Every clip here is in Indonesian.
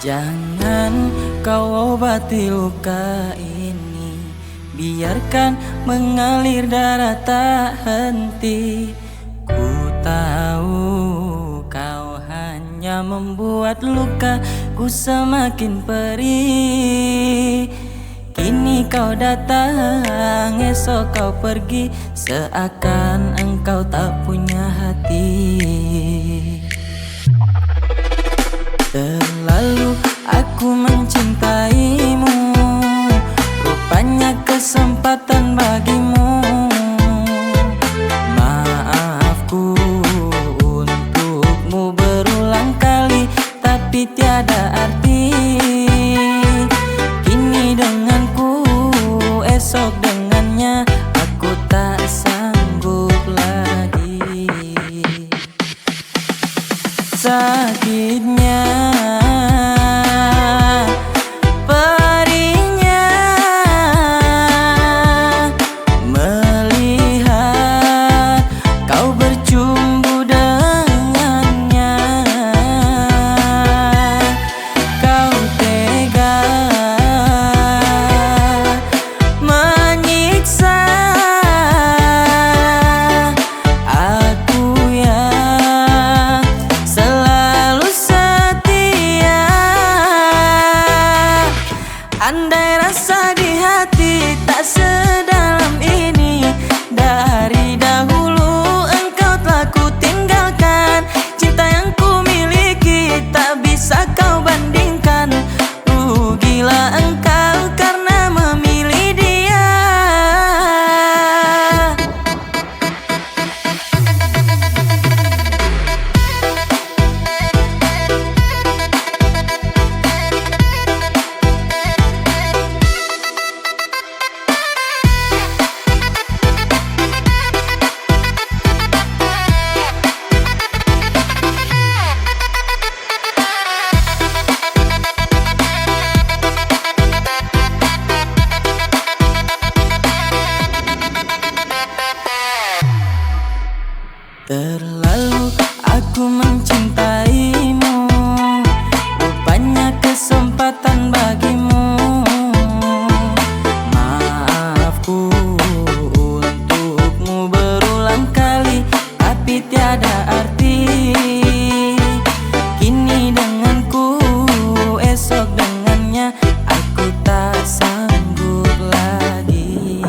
Jangan kau obati luka ini, biarkan mengalir darah tak henti. Ku tahu kau hanya membuat lukaku semakin perih. Kini kau datang, esok kau pergi, seakan engkau tak punya hati. Terlalu aku mencintaimu, rupanya kesempatan bagimu. Maafku untukmu berulang kali, tapi tiada arti. Kini denganku, esok dengannya, aku tak sanggup lagi. Sakitnya, perihnya, melihat kau bercumbu dengannya. Kau tega menyiksa aku yang selalu setia. Andai rasa di hati tak sedalam ini, dari dahulu engkau telah ku tinggalkan. Cinta yang ku miliki tak bisa kau bandingkan. Rugilah engkau karena memilih dia. Terlalu aku mencintaimu, rupanya kesempatan bagimu. Maafku untukmu berulang kali, tapi tiada arti. Kini denganku, esok dengannya, aku tak sanggup lagi.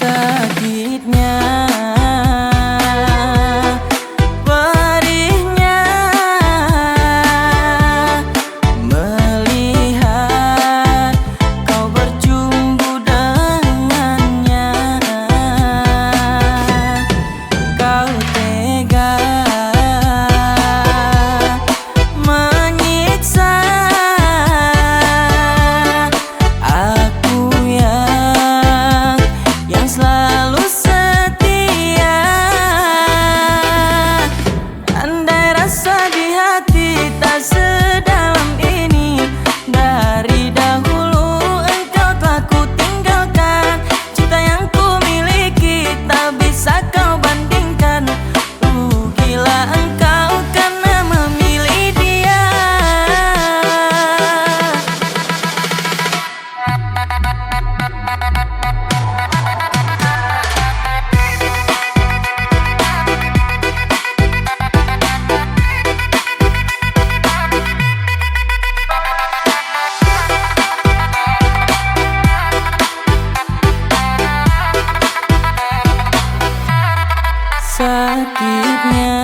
Sakitnya, perihnya, melihat kau bercumbu dengannya. Kau tega menyiksa aku yang selalu setia. Andai rasa di hati tak sedalam ini, dari dahulu engkau telah ku tinggalkan. Cinta yang ku miliki tak bisa kau bandingkan. Rugilah engkau karena memilih dia. Sakitnya,